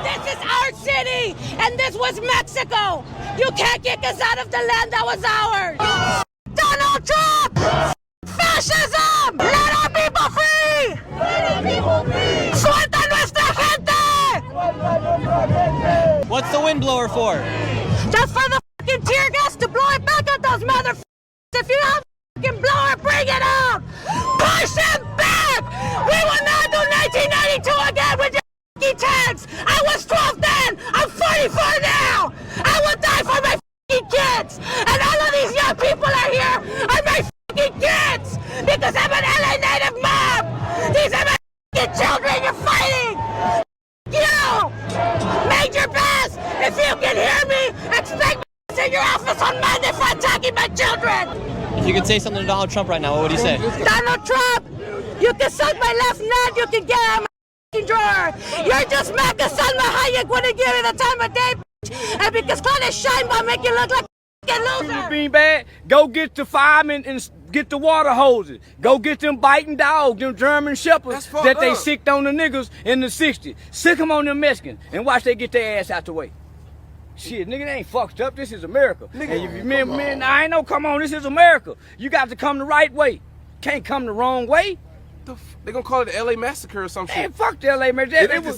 This is our city, and this was Mexico. You can't kick us out of the land that was ours. Donald Trump! Fascism! Let our people free! ¡Suelta nuestra gente! What's the windblower for? Just for the fucking tear gas to blow it back at those motherfuckers. If you have a fucking blower, bring it out! Push them back! We will not do 1992 again with your fucking tanks! I was 12 then! I'm 44 now! I will die for my fucking kids! And all of these young people are here are my fucking kids! Because I'm an LA native mom! These are my fucking children you're fighting! You! Major Bass! If you can hear me, expect me in your office on Monday for attacking my children! If you could say something to Donald Trump right now, what would you say? Donald Trump, you can suck my left nut, you can get out of my drawer. You're just mad because Salma Hayek wouldn't give you the time of day, and because Claudia Sheinbaum make you look like a loser. Being bad, go get the firemen and get the water hoses. Go get them biting dogs, them German shepherds that they sicked on the niggas in the 60s. Sick them on them Mexicans and watch they get their ass out the way. Shit, nigga, they ain't fucked up. This is America. Nigga, and if man, I ain't no come on. This is America. You got to come the right way. Can't come the wrong way. They gonna call it the LA massacre or some shit. Hey, fuck the LA massacre. It ain't the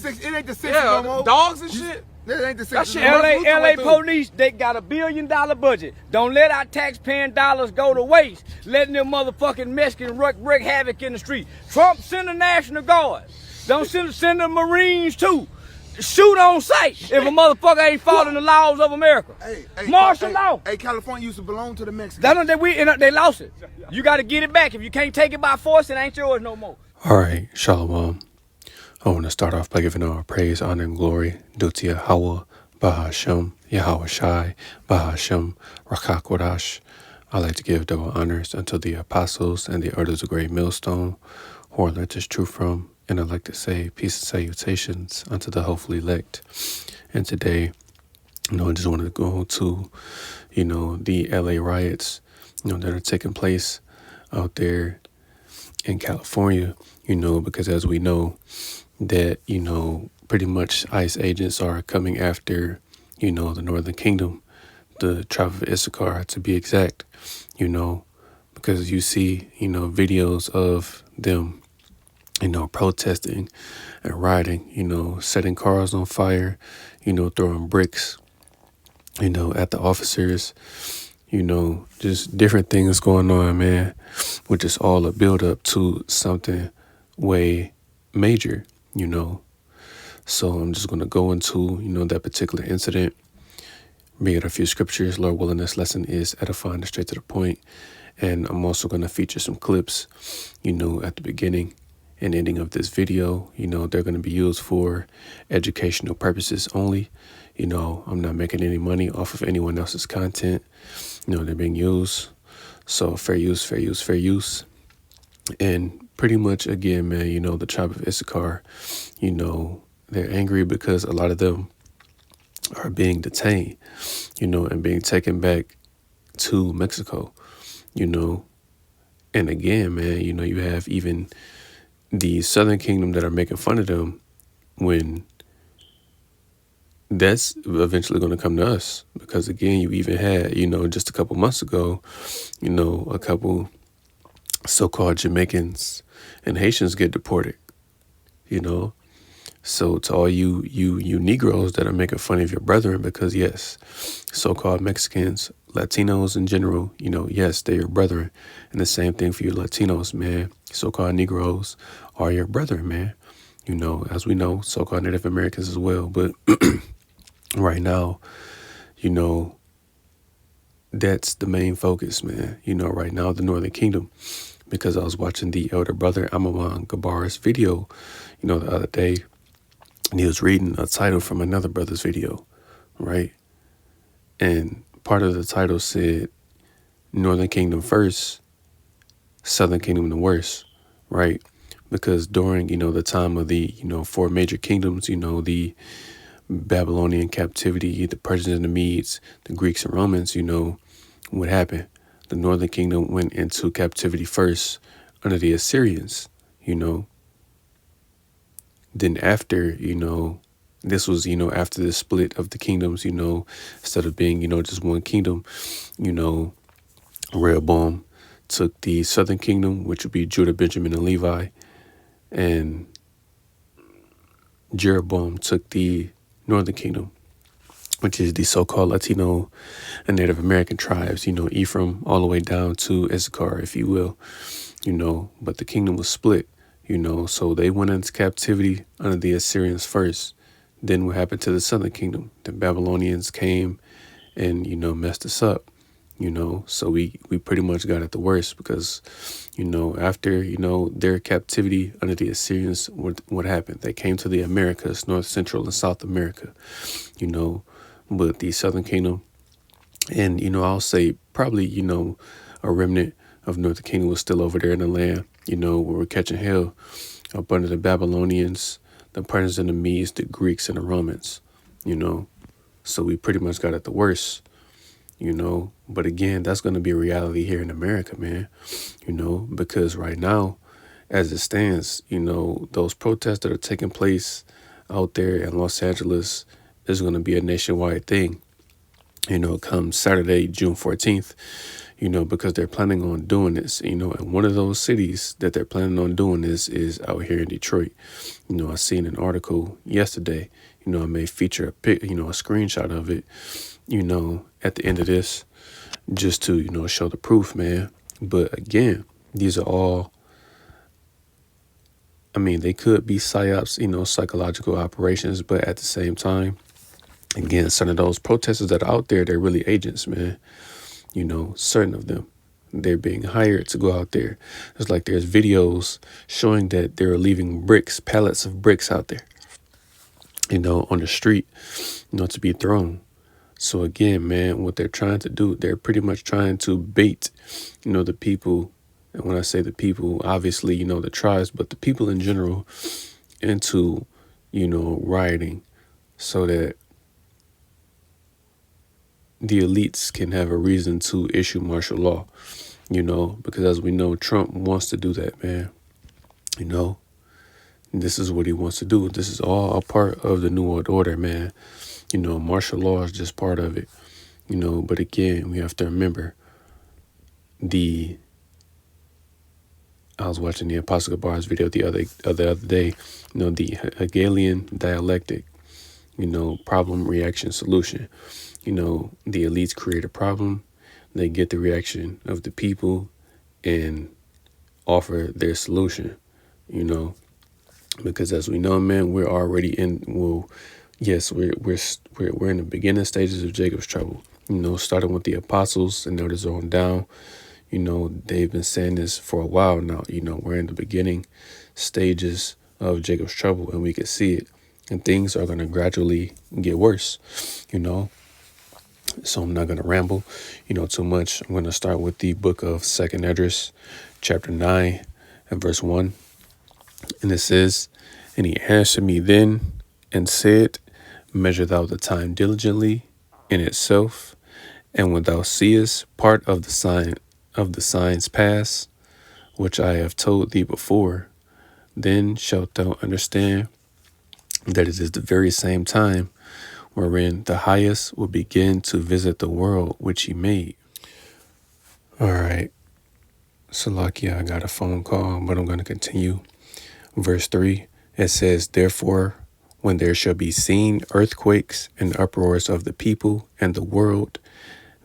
60s no more. Dogs and shit. That ain't the 60s. LA police, they got $1 billion budget. Don't let our taxpaying dollars go to waste, letting them motherfucking Mexicans wreak havoc in the street. Trump, send the National Guard. Don't send the Marines too. Shoot on sight if a motherfucker ain't following the laws of America. Hey, martial law. Hey, California used to belong to the Mexicans. They lost it. You got to get it back. If you can't take it by force, it ain't yours no more. All right, Shalom. I want to start off by giving all praise, honor, and glory due to Yahweh, Bahashem, Yahweh Shai, Bahashem, Rakakwadash. I like to give double honors unto the apostles and the elders of Great Millstone, who I learned this truth from. And I'd like to say peace and salutations unto the hopefully elect. And today, I just wanted to go to, the LA riots, that are taking place out there in California, because as we know that, pretty much ICE agents are coming after, the Northern Kingdom, the tribe of Issachar to be exact, because you see, videos of them protesting and rioting, setting cars on fire, throwing bricks, at the officers, just different things going on, man, which is all a build up to something way major, So I'm just going to go into, that particular incident, read a few scriptures. Lord willing, this lesson is edifying and straight to the point. And I'm also going to feature some clips, at the beginning and ending of this video. They're going to be used for educational purposes only. I'm not making any money off of anyone else's content. They're being used. So fair use, fair use, fair use. And pretty much, again, man, the tribe of Issachar, they're angry because a lot of them are being detained, and being taken back to Mexico, And again, man, you have even the Southern Kingdom that are making fun of them when that's eventually going to come to us. Because again, you even had, just a couple months ago, a couple so-called Jamaicans and Haitians get deported, So to all you Negroes that are making fun of your brethren, because yes, so-called Mexicans, Latinos in general, yes, they're your brethren. And the same thing for you Latinos, man. So-called Negroes are your brethren, man. As we know, so-called Native Americans as well. But right now, that's the main focus, man. Right now, the Northern Kingdom, because I was watching the elder brother Amawan Gabar's video, the other day, and he was reading a title from another brother's video, right? And part of the title said, Northern Kingdom first, Southern Kingdom the worst, right? Because during, the time of the, 4 major kingdoms, the Babylonian captivity, the Persians and the Medes, the Greeks and Romans, what happened? The Northern Kingdom went into captivity first under the Assyrians, you know. Then after, this was, after the split of the kingdoms, instead of being, just one kingdom, Rehoboam took the southern kingdom, which would be Judah, Benjamin, and Levi, and Jeroboam took the northern kingdom, which is the so-called Latino and Native American tribes, Ephraim all the way down to Issachar, if you will, but the kingdom was split, so they went into captivity under the Assyrians first. Then what happened to the southern kingdom? The Babylonians came and, messed us up, so we pretty much got it the worst because, after, their captivity under the Assyrians, what happened? They came to the Americas, North, Central, and South America, but the southern kingdom and, I'll say probably, a remnant of Northern Kingdom was still over there in the land, we were catching hell up under the Babylonians, the Persians and the Medes, the Greeks and the Romans, so we pretty much got it the worst, but again, that's going to be a reality here in America, man, because right now, as it stands, those protests that are taking place out there in Los Angeles is going to be a nationwide thing, come Saturday, June 14th, because they're planning on doing this, and one of those cities that they're planning on doing this is out here in Detroit. I seen an article yesterday, I may feature a screenshot of it, at the end of this, just to, show the proof, man. But again, these are all, they could be psyops, psychological operations, but at the same time, again, some of those protesters that are out there, they're really agents, man. Certain of them, they're being hired to go out there. It's like there's videos showing that they're leaving bricks, pallets of bricks out there, on the street, to be thrown. So again, man, what they're trying to do, they're pretty much trying to bait, the people. And when I say the people, obviously, the tribes, but the people in general into, rioting so that the elites can have a reason to issue martial law, because as we know, Trump wants to do that, man. This is what he wants to do. This is all a part of the New World Order, man. Martial law is just part of it, but again, we have to remember I was watching the Apostle Bar's video the other day, the Hegelian dialectic, problem, reaction, solution. The elites create a problem, they get the reaction of the people and offer their solution, because as we know, man, we're already we're in the beginning stages of Jacob's trouble, starting with the apostles and notice on down. They've been saying this for a while now. We're in the beginning stages of Jacob's trouble, and we can see it. And things are going to gradually get worse, So I'm not going to ramble, too much. I'm going to start with the book of 2nd Esdras, chapter 9 and verse 1. And it says, "And he answered me then and said, Measure thou the time diligently in itself, and when thou seest part of the signs pass, which I have told thee before, then shalt thou understand that it is the very same time wherein the highest will begin to visit the world which he made." All right. Salakia, I got a phone call, but I'm going to continue. Verse 3, it says, "Therefore, when there shall be seen earthquakes and uproars of the people and the world,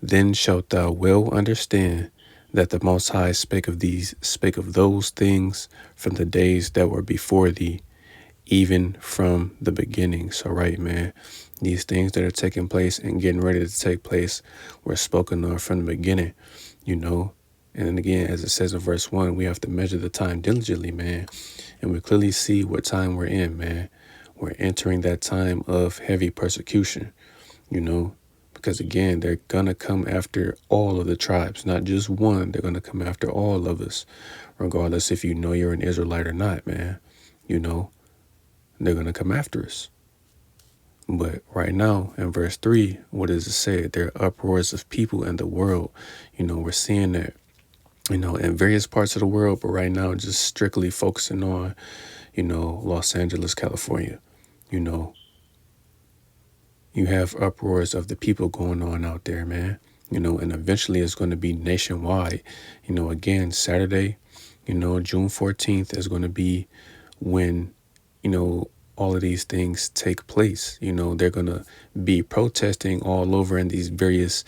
then shalt thou well understand that the Most High spake of those things from the days that were before thee, even from the beginning." So, right, man, these things that are taking place and getting ready to take place were spoken of from the beginning, And again, as it says in verse 1, we have to measure the time diligently, man. And we clearly see what time we're in, man. We're entering that time of heavy persecution, because again, they're going to come after all of the tribes, not just one. They're going to come after all of us, regardless if you're an Israelite or not, man. They're going to come after us. But right now, in verse 3, what does it say? There are uproars of people in the world. We're seeing that. in various parts of the world, but right now just strictly focusing on, Los Angeles, California. You have uproars of the people going on out there, man. And eventually it's going to be nationwide. Again, Saturday, June 14th is going to be when, all of these things take place. They're going to be protesting all over in these various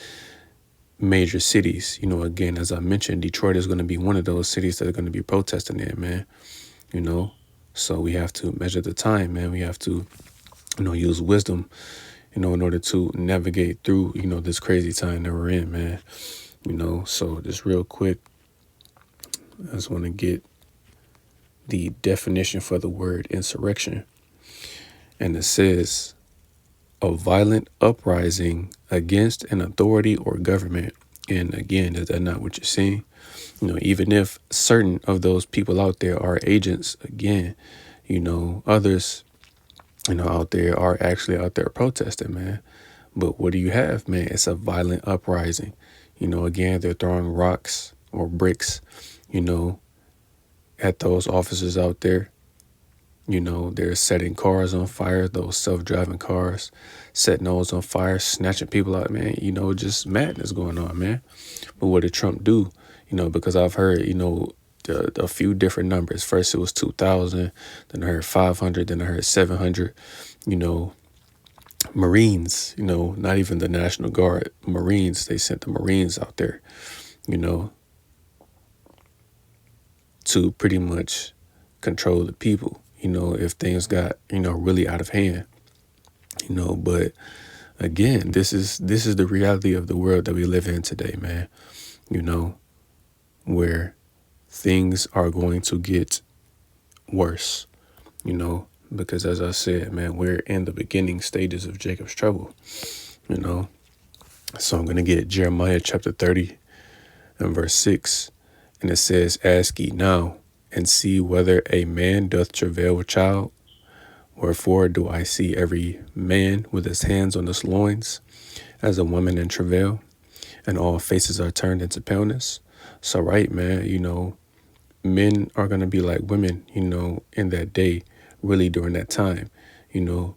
major cities. Again, as I mentioned, Detroit is going to be one of those cities that are going to be protesting there, man. So we have to measure the time, man. We have to, use wisdom, in order to navigate through, this crazy time that we're in, man. So just real quick, I just want to get the definition for the word insurrection. And it says, a violent uprising against an authority or government. And again, is that not what you're seeing? Even if certain of those people out there are agents, again, others, out there are actually out there protesting, man. But what do you have, man? It's a violent uprising. Again, they're throwing rocks or bricks, at those officers out there. They're setting cars on fire, those self-driving cars, setting those on fire, snatching people out, man. Just madness going on, man. But what did Trump do? Because I've heard, a few different numbers. First it was 2,000, then I heard 500, then I heard 700, Marines, not even the National Guard, Marines, they sent the Marines out there, to pretty much control the people, if things got, really out of hand, but again, this is the reality of the world that we live in today, man, where things are going to get worse, because as I said, man, we're in the beginning stages of Jacob's trouble, So I'm going to get Jeremiah chapter 30 and verse 6. And it says, ask ye now and see whether a man doth travail with child. Wherefore do I see every man with his hands on his loins as a woman in travail, and all faces are turned into paleness. So right, man, men are going to be like women, in that day, really during that time,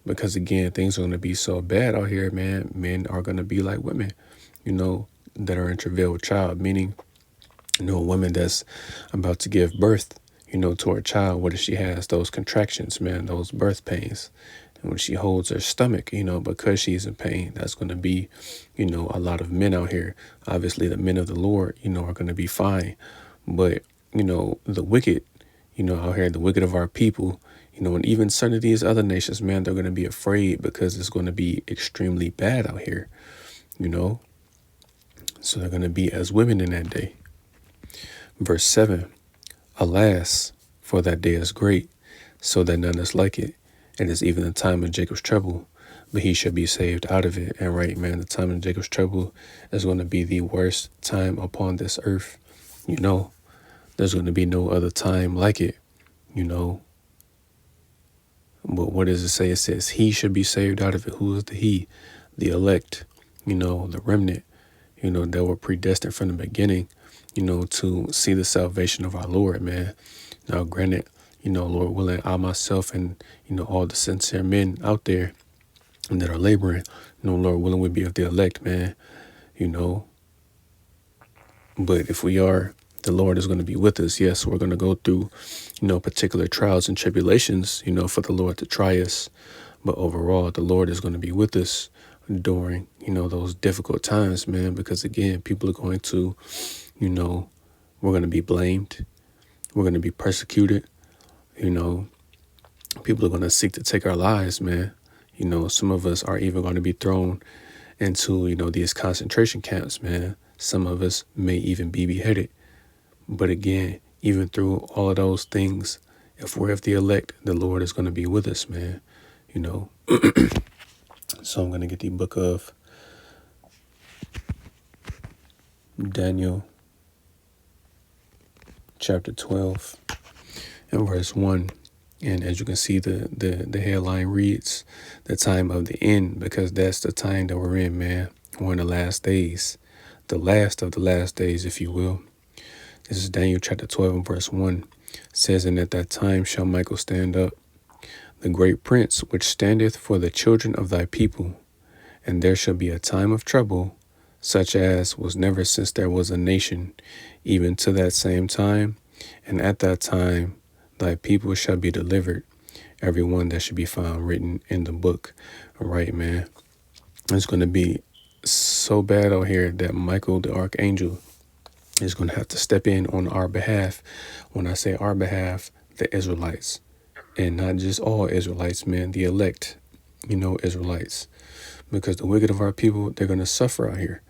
because again, things are going to be so bad out here, man. Men are going to be like women, that are in travail with child, meaning, a woman that's about to give birth, to her child. What if she has those contractions, man, those birth pains? And when she holds her stomach, because she's in pain, that's going to be, a lot of men out here. Obviously, the men of the Lord, are going to be fine. But, the wicked, out here, the wicked of our people, and even some of these other nations, man, they're going to be afraid because it's going to be extremely bad out here, So they're going to be as women in that day. Verse 7, alas, for that day is great, so that none is like it. It is even the time of Jacob's trouble, but he shall be saved out of it. And right, man, the time of Jacob's trouble is going to be the worst time upon this earth. There's going to be no other time like it, But what does it say? It says he should be saved out of it. Who is the he? The elect, the remnant, that were predestined from the beginning, to see the salvation of our Lord, man. Now, granted, Lord willing, I myself and, all the sincere men out there that are laboring, Lord willing, would be of the elect, man, But if we are, the Lord is going to be with us. Yes, we're going to go through, particular trials and tribulations, for the Lord to try us. But overall, the Lord is going to be with us during, those difficult times, man, because again, people are going to, we're going to be blamed. We're going to be persecuted. People are going to seek to take our lives, man. Some of us are even going to be thrown into, these concentration camps, man. Some of us may even be beheaded. But again, even through all of those things, if we're of the elect, the Lord is going to be with us, man. So I'm going to get the book of Daniel, chapter 12, and verse 1. And as you can see, the headline reads, the time of the end, because that's the time that we're in, man. We're in the last days, the last of the last days, if you will. It This is Daniel chapter 12 and verse 1. It says, and at that time shall Michael stand up, the great prince which standeth for the children of thy people. And there shall be a time of trouble, such as was never since there was a nation, even to that same time. And at that time thy people shall be delivered, every one that should be found written in the book. All right, man. It's going to be so bad out here that Michael the archangel is going to have to step in on our behalf. When I say our behalf, the Israelites, and not just all Israelites, man, the elect, Israelites, because the wicked of our people, they're going to suffer out here,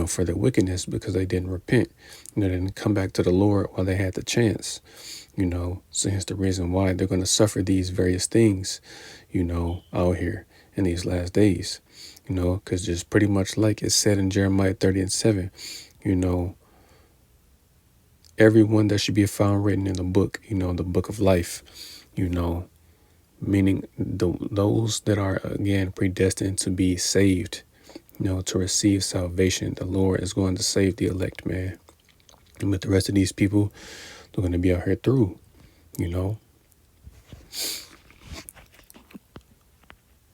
for their wickedness, because they didn't repent, they didn't come back to the Lord while they had the chance, so here's the reason why they're going to suffer these various things, out here in these last days, because just pretty much like it said in Jeremiah 30:7, everyone that should be found written in the book, the book of life, meaning those that are, again, predestined to be saved, to receive salvation. The Lord is going to save the elect, man. And with the rest of these people, they're going to be out here through,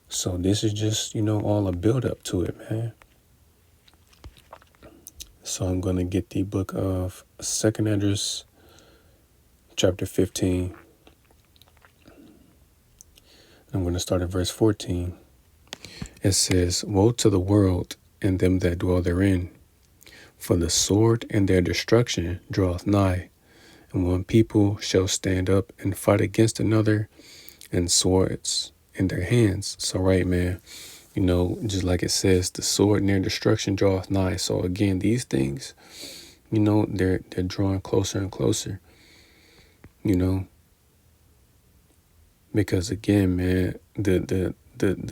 So this is just, all a build up to it, man. So I'm going to get the book of 2nd Esdras, chapter 15. I'm going to start at verse 14. It says, woe to the world and them that dwell therein, for the sword and their destruction draweth nigh. And one people shall stand up and fight against another, and swords in their hands. So right, man, just like it says, the sword and their destruction draweth nigh. So again, these things, they're drawing closer and closer, because again, man, the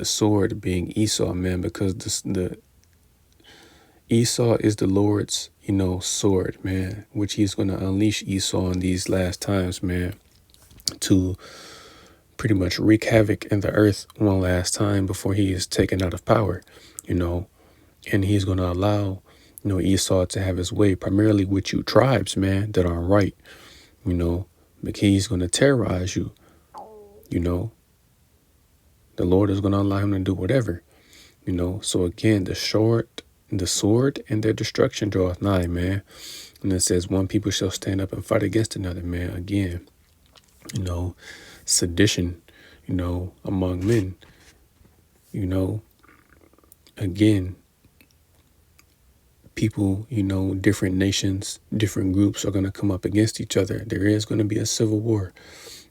sword being Esau, man, because the Esau is the Lord's, sword, man, which he's going to unleash Esau in these last times, man, to pretty much wreak havoc in the earth one last time before he is taken out of power, and he's going to allow, Esau to have his way, primarily with you tribes, man, that aren't right, because he's going to terrorize you, the Lord is going to allow him to do whatever, so again, the sword and their destruction draweth nigh, man. And it says, one people shall stand up and fight against another, man. Again, sedition, among men, again, people, different nations, different groups are going to come up against each other. There is going to be a civil war,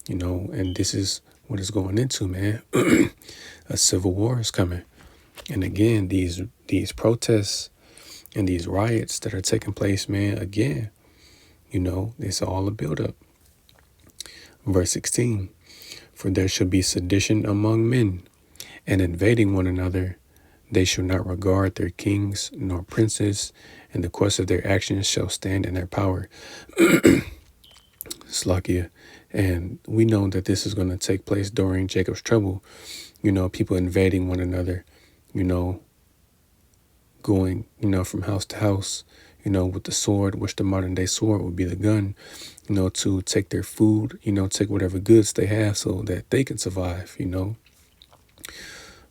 and this is what it's going into, man. A civil war is coming. And again, these protests and these riots that are taking place, man, again, it's all a buildup. Verse 16, for there shall be sedition among men, and invading one another. They shall not regard their kings nor princes, and the course of their actions shall stand in their power. Slakia. And we know that this is going to take place during Jacob's trouble. People invading one another, going, from house to house, with the sword, which the modern day sword would be the gun, to take their food, take whatever goods they have so that they can survive,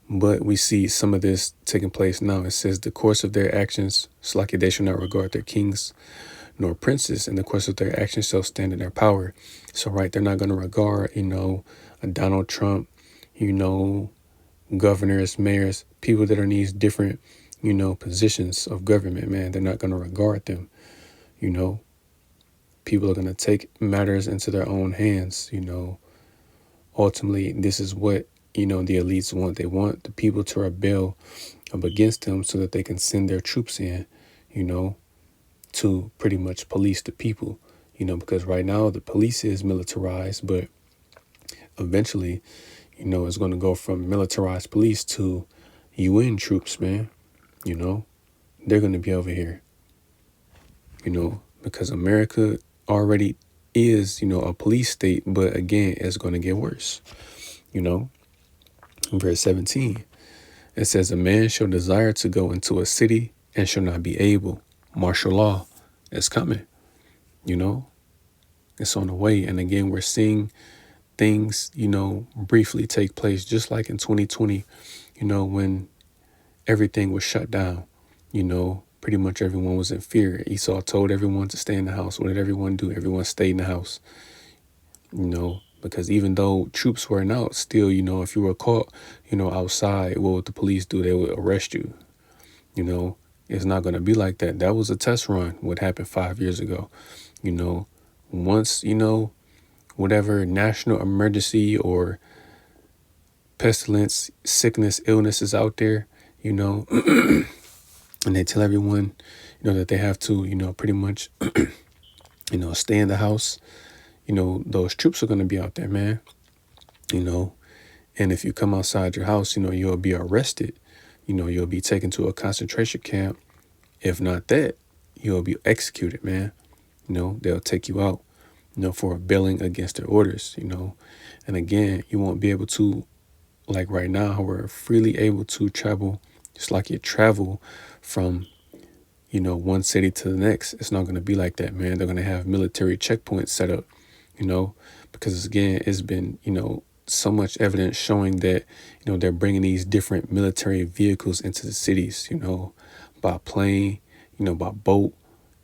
But we see some of this taking place now. It says the course of their actions, Slakia, they shall not regard their kings nor princes, and the course of their actions shall stand in their power. So, right, they're not going to regard, a Donald Trump, governors, mayors, people that are in these different, positions of government, man. They're not going to regard them, People are going to take matters into their own hands, Ultimately, this is what, the elites want. They want the people to rebel up against them so that they can send their troops in, to pretty much police the people, because right now the police is militarized, but eventually, it's going to go from militarized police to UN troops, man. They're going to be over here, because America already is, a police state, but again, it's going to get worse, In verse 17, it says, a man shall desire to go into a city and shall not be able. Martial law is coming, You know, it's on the way. And again, we're seeing things, you know, briefly take place, just like in 2020, you know, when everything was shut down. You know, pretty much everyone was in fear. Esau told everyone to stay in the house. What did everyone do? Everyone stayed in the house, you know, because even though troops weren't out, still, you know, if you were caught, you know, outside, what would the police do? They would arrest you. You know, it's not going to be like that. That was a test run, what happened 5 years ago. You know, once, you know, whatever national emergency or pestilence, sickness, illness is out there, you know, and they tell everyone, you know, that they have to, you know, pretty much, you know, stay in the house, you know, those troops are going to be out there, man, you know, and if you come outside your house, you know, you'll be arrested, you know, you'll be taken to a concentration camp. If not that, you'll be executed, man. You know, they'll take you out, you know, for rebelling against their orders, you know, and again, you won't be able to, like right now, we're freely able to travel, just like you travel from, you know, one city to the next. It's not going to be like that, man. They're going to have military checkpoints set up, you know, because again, it's been, you know, so much evidence showing that, you know, they're bringing these different military vehicles into the cities, you know, by plane, you know, by boat,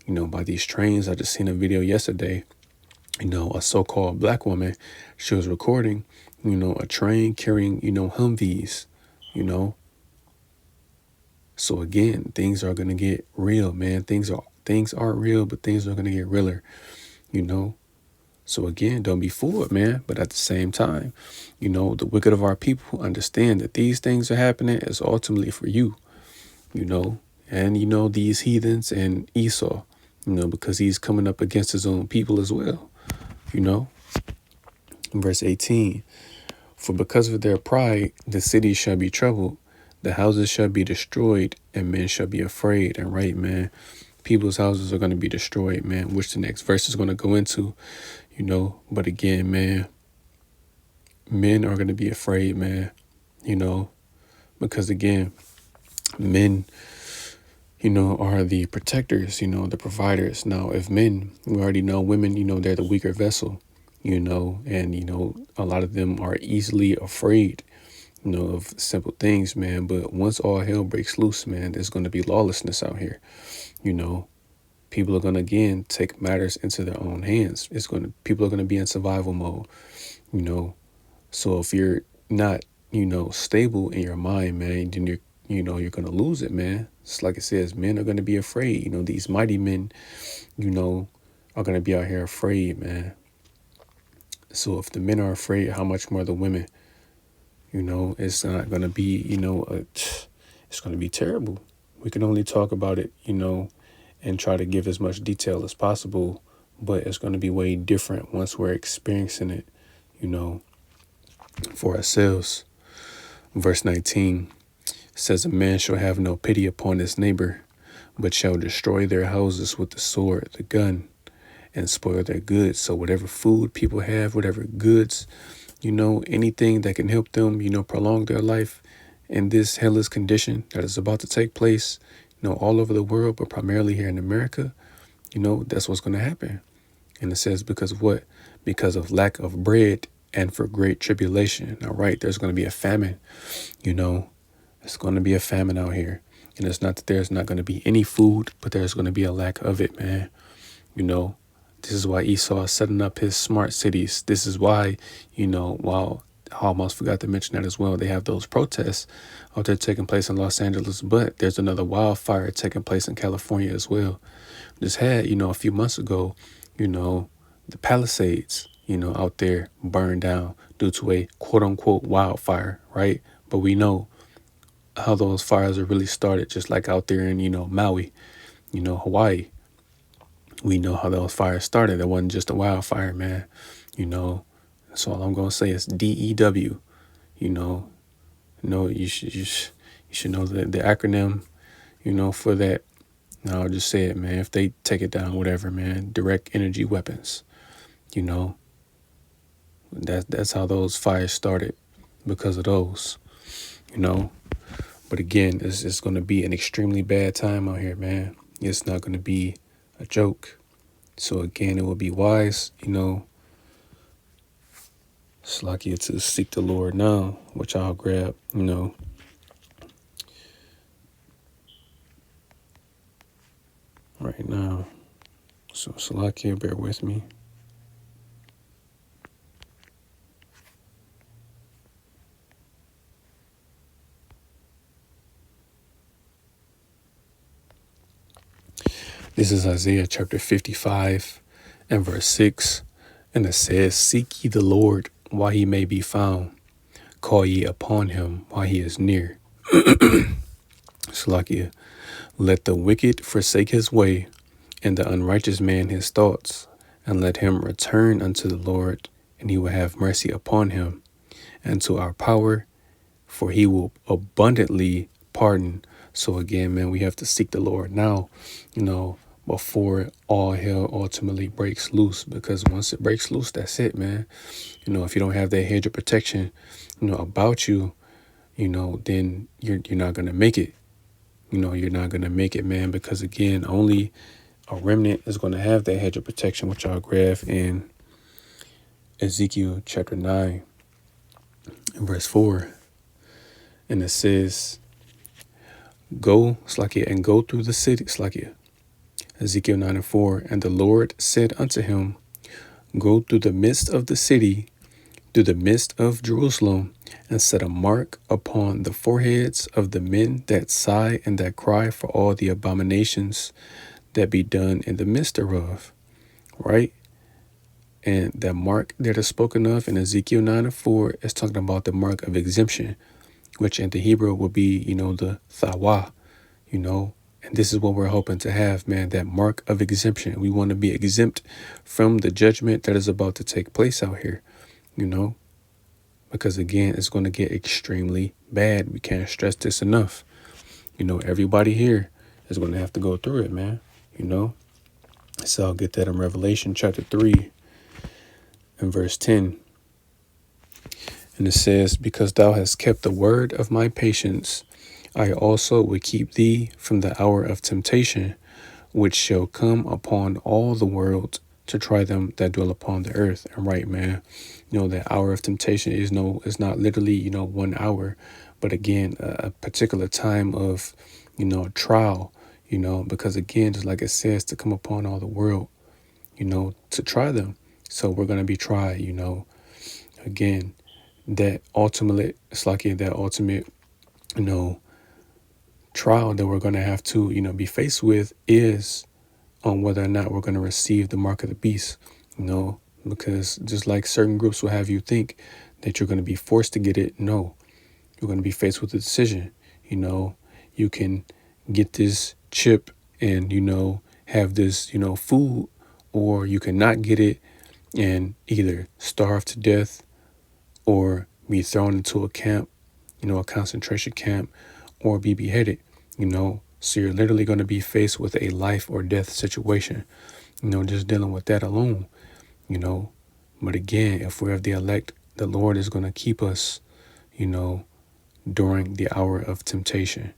you know, by these trains. I just seen a video yesterday, you know, a so-called black woman, she was recording, you know, a train carrying, you know, Humvees, you know. So again, things are going to get real, man. Things aren't real, but things are going to get realer, you know. So again, don't be fooled, man. But at the same time, you know, the wicked of our people understand that these things are happening is ultimately for you, you know, and, you know, these heathens and Esau, you know, because he's coming up against his own people as well, you know. Verse 18, for because of their pride, the cities shall be troubled, the houses shall be destroyed, and men shall be afraid. And right, man, people's houses are going to be destroyed, man, which the next verse is going to go into, you know. But again, man, men are going to be afraid, man, you know, because again, men, you know, are the protectors, you know, the providers. Now, if men, we already know women, you know, they're the weaker vessel, you know, and, you know, a lot of them are easily afraid, you know, of simple things, man. But once all hell breaks loose, man, there's going to be lawlessness out here, you know. People are going to, again, take matters into their own hands. People are going to be in survival mode, you know. So if you're not, you know, stable in your mind, man, then you're going to lose it, man. It's like it says, men are going to be afraid. You know, these mighty men, you know, are going to be out here afraid, man. So if the men are afraid, how much more the women? You know, it's not going to be, you know, it's going to be terrible. We can only talk about it, you know, and try to give as much detail as possible, but it's going to be way different once we're experiencing it, you know, for ourselves. Verse 19 says, a man shall have no pity upon his neighbor, but shall destroy their houses with the sword, the gun, and spoil their goods. So whatever food people have, whatever goods, you know, anything that can help them, you know, prolong their life in this hellish condition that is about to take place, you know, all over the world, but primarily here in America, you know, that's what's going to happen. And it says, because of what? Because of lack of bread and for great tribulation. Now, right, there's going to be a famine, you know, it's going to be a famine out here. And it's not that there's not going to be any food, but there's going to be a lack of it, man. You know, this is why Esau is setting up his smart cities. This is why, you know, while I almost forgot to mention that as well, they have those protests out there taking place in Los Angeles, but there's another wildfire taking place in California as well. Just had, you know, a few months ago, you know, the Palisades, you know, out there burned down due to a quote unquote wildfire, right? But we know how those fires are really started, just like out there in, you know, Maui, you know, Hawaii. We know how those fires started. It wasn't just a wildfire, man. You know, that's all I'm gonna say is DEW. You know, you should know the acronym, you know, for that. And I'll just say it, man. If they take it down, whatever, man. Direct energy weapons. You know, that's how those fires started, because of those. You know, but again, it's going to be an extremely bad time out here, man. It's not going to be a joke. So again, it would be wise, Slakia, to seek the Lord now, which I'll grab, right now. So Slakia, bear with me. This is Isaiah chapter 55 and verse 6. And it says, "Seek ye the Lord while he may be found. Call ye upon him while he is near." Slakia, "Let the wicked forsake his way, and the unrighteous man his thoughts, and let him return unto the Lord, and he will have mercy upon him, and to our power, for he will abundantly pardon." So again, man, we have to seek the Lord now, before all hell ultimately breaks loose, because once it breaks loose, that's it, man. If you don't have that hedge of protection, about you, then you're not going to make it. You're not going to make it, man, because again, only a remnant is going to have that hedge of protection, which I'll grab in Ezekiel chapter 9 and verse 4. And it says, "Go, Slakia, and go through the city," Slakia. Ezekiel 9 and 4. "And the Lord said unto him, Go through the midst of the city, through the midst of Jerusalem, and set a mark upon the foreheads of the men that sigh and that cry for all the abominations that be done in the midst thereof." Right? And that mark that is spoken of in Ezekiel 9 and 4 is talking about the mark of exemption, which in the Hebrew would be, the thawa, and this is what we're hoping to have, man, that mark of exemption. We want to be exempt from the judgment that is about to take place out here, because again, it's going to get extremely bad. We can't stress this enough. Everybody here is going to have to go through it, man, So I'll get that in Revelation chapter 3 and verse 10. And it says, "Because thou hast kept the word of my patience, I also will keep thee from the hour of temptation, which shall come upon all the world to try them that dwell upon the earth." And right, man, that hour of temptation is not literally, 1 hour, but again, a particular time of, trial, because again, just like it says, to come upon all the world, to try them. So we're going to be tried, again, that ultimate, it's like that ultimate, trial that we're going to have to, be faced with is on whether or not we're going to receive the mark of the beast, because just like certain groups will have you think that you're going to be forced to get it. No, you're going to be faced with a decision. You can get this chip and, have this, food, or you cannot get it and either starve to death or be thrown into a camp, a concentration camp, or be beheaded, So you're literally going to be faced with a life or death situation, just dealing with that alone, But again, if we're of the elect, the Lord is going to keep us, during the hour of temptation,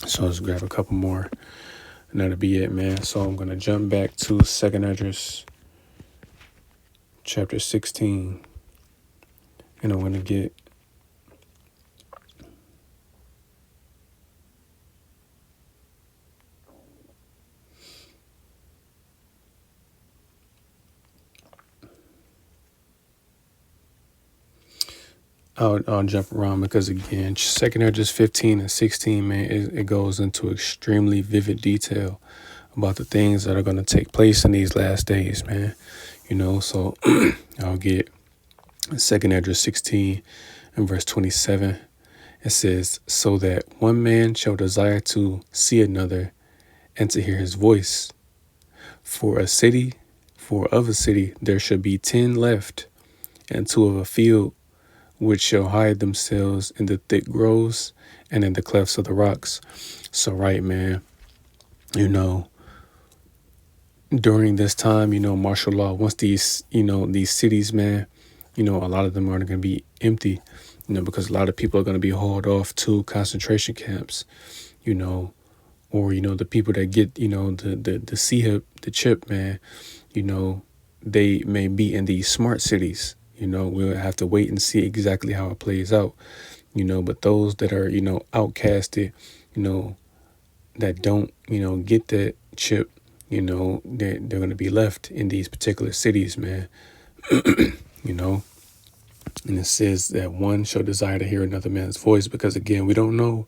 So let's grab a couple more, and that'll be it, man. So I'm going to jump back to 2nd Esdras chapter 16, and I'm going to get I'll jump around because again, 2nd Esdras 15 and 16, man, it goes into extremely vivid detail about the things that are going to take place in these last days, man. So I'll get 2nd Esdras 16 and verse 27. It says, "So that one man shall desire to see another and to hear his voice. For of a city there shall be 10 left, and 2 of a field, which shall hide themselves in the thick groves and in the clefts of the rocks." So right, man, during this time, martial law, once these cities, man, a lot of them are going to be empty, because a lot of people are going to be hauled off to concentration camps, or, the people that get, the the chip, man, they may be in these smart cities. We'll have to wait and see exactly how it plays out, but those that are, outcasted, that don't, get that chip, they're going to be left in these particular cities, man. And it says that one shall desire to hear another man's voice, because again, we don't know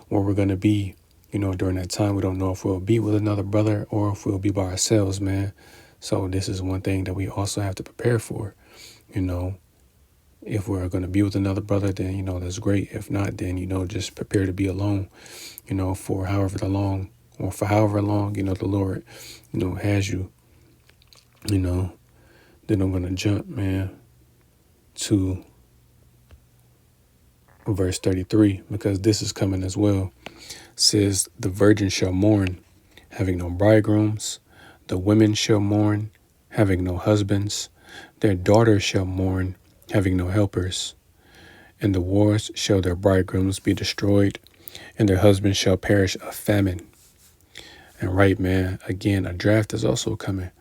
where we're going to be, during that time. We don't know if we'll be with another brother or if we'll be by ourselves, man. So this is one thing that we also have to prepare for. If we're going to be with another brother, then, that's great. If not, then, just prepare to be alone, for however long, the Lord, has you, Then I'm going to jump, man, to verse 33, because this is coming as well. It says, the virgin shall mourn, having no bridegrooms. The women shall mourn, having no husbands. Their daughters shall mourn, having no helpers. In the wars shall their bridegrooms be destroyed, and their husbands shall perish of famine. And right, man, again, a draft is also coming.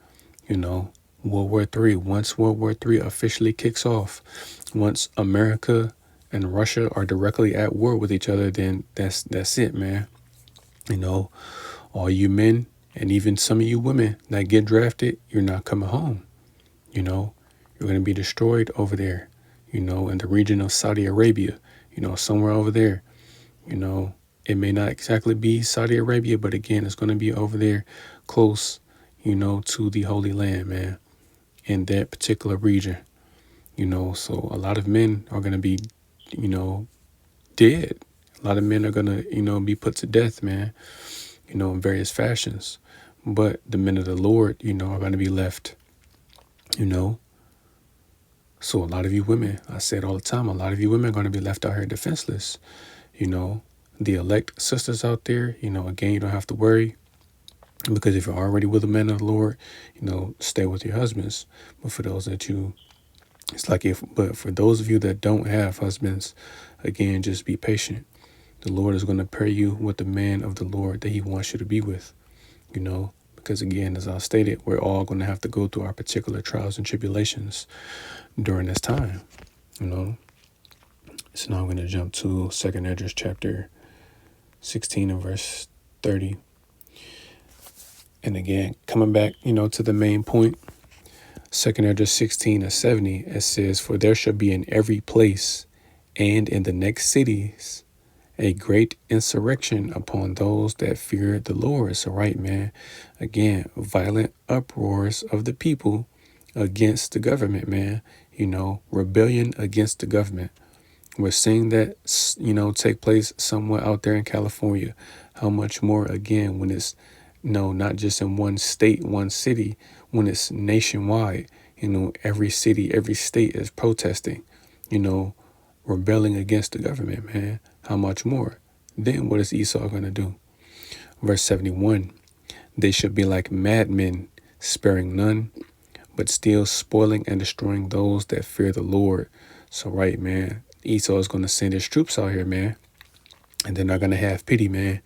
World War III. Once World War III officially kicks off, once America and Russia are directly at war with each other, then that's it, man. All you men and even some of you women that get drafted, you're not coming home. You're going to be destroyed over there, in the region of Saudi Arabia, somewhere over there. It may not exactly be Saudi Arabia, but again, it's going to be over there close, to the Holy Land, man, in that particular region. So a lot of men are going to be, dead. A lot of men are going to, be put to death, man, in various fashions. But the men of the Lord, are going to be left, So a lot of you women, I say it all the time, a lot of you women are going to be left out here defenseless. The elect sisters out there, again, you don't have to worry, because if you're already with a man of the Lord, stay with your husbands. But for those that but for those of you that don't have husbands, again, just be patient. The Lord is going to pair you with the man of the Lord that he wants you to be with, because again, as I stated, we're all going to have to go through our particular trials and tribulations during this time, So now I'm going to jump to 2nd Esdras chapter 16 and verse 30. And again, coming back, to the main point, 2nd Esdras 16 and 70, it says, for there shall be in every place and in the next cities a great insurrection upon those that fear the Lord. So right, man, again, violent uproars of the people against the government, man, rebellion against the government. We're seeing that, take place somewhere out there in California. How much more, again, when it's, not just in one state, one city, when it's nationwide, every city, every state is protesting, rebelling against the government, man. How much more? Then what is Esau going to do? Verse 71, they shall be like madmen, sparing none, but still spoiling and destroying those that fear the Lord. So right, man, Esau is going to send his troops out here, man, and they're not going to have pity, man.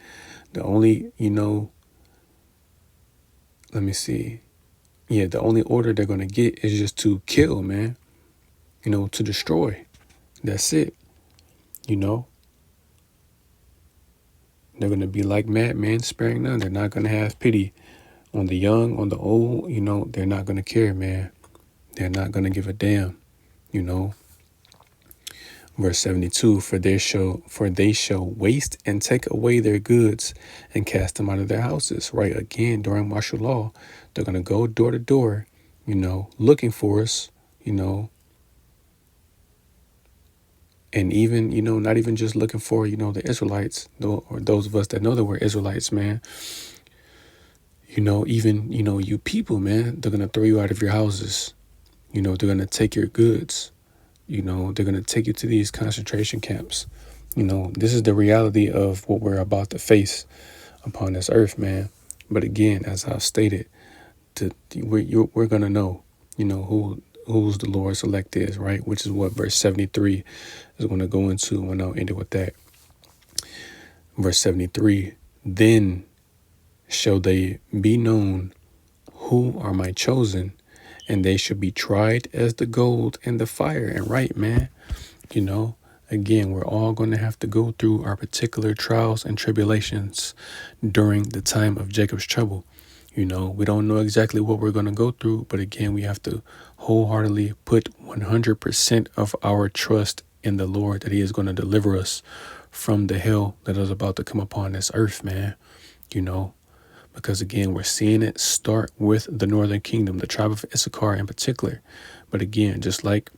The only, let me see. Yeah, the only order they're going to get is just to kill, man, to destroy. That's it. They're going to be like madmen, sparing none. They're not going to have pity on the young, on the old. They're not going to care, man. They're not going to give a damn, Verse 72, for they shall waste and take away their goods and cast them out of their houses. Right, again, during martial law, they're going to go door to door, looking for us, and even, not even just looking for, the Israelites, or those of us that know that we're Israelites, man. Even, you people, man, they're going to throw you out of your houses. They're going to take your goods. They're going to take you to these concentration camps. This is the reality of what we're about to face upon this earth, man. But again, as I've stated, we're going to know, who's the Lord's elect is, right? Which is what verse 73 is going to go into, and I'll end it with that. Verse 73, then shall they be known who are my chosen, and they shall be tried as the gold in the fire. And right, man, you know, again, we're all going to have to go through our particular trials and tribulations during the time of Jacob's trouble. You know, we don't know exactly what we're going to go through, but again, we have to wholeheartedly put 100% of our trust in the Lord that he is going to deliver us from the hell that is about to come upon this earth, man. You know, because again, we're seeing it start with the Northern Kingdom, the tribe of Issachar in particular. But again, just like,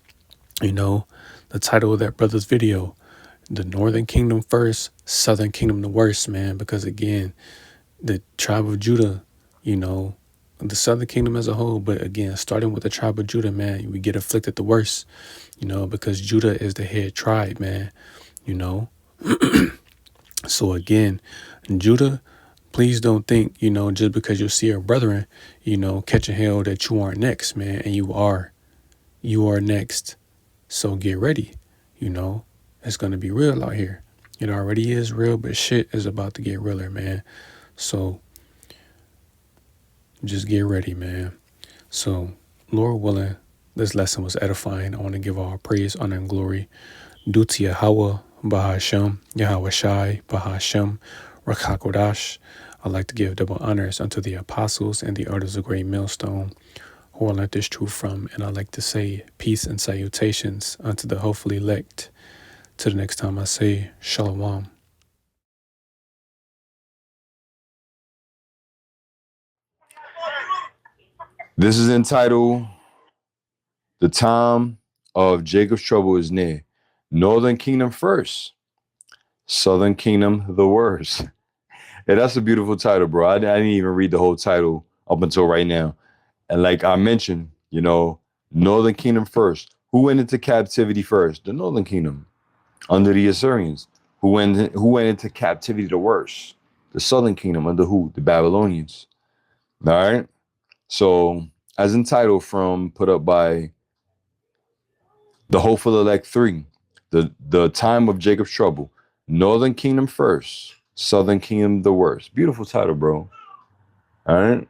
you know, the title of that brother's video, the Northern Kingdom first, Southern Kingdom the worst, man. Because again, the tribe of Judah, you know, the Southern Kingdom as a whole, but again, starting with the tribe of Judah, man, we get afflicted the worst, you know, because Judah is the head tribe, man, you know. So again, Judah, please don't think, you know, just because you see your brethren, you know, catching hell that you aren't next, man. And you are next. So get ready, you know. It's going to be real out here. It already is real, but shit is about to get realer, man. So just get ready, man. So, Lord willing, this lesson was edifying. I want to give all praise, honor, and glory due to Yahweh, Bahashem, Yahweh Shai, Bahashem, Rakakodash. I'd like to give double honors unto the apostles and the elders of Great Millstone, who I learned this truth from. And I'd like to say peace and salutations unto the hopefully elect. Till the next time I say Shalom. This is entitled The Time of Jacob's Trouble is Near. Northern Kingdom first, Southern Kingdom the worst. Yeah, that's a beautiful title, bro. I didn't even read the whole title up until right now. And like I mentioned, you know, Northern Kingdom first. Who went into captivity first? The Northern Kingdom under the Assyrians. Who went into captivity the worst? The Southern Kingdom under who? The Babylonians. All right. So as entitled from put up by the Hopeful Elect 3, the time of Jacob's trouble. Northern Kingdom first, Southern Kingdom the worst. Beautiful title, bro. All right.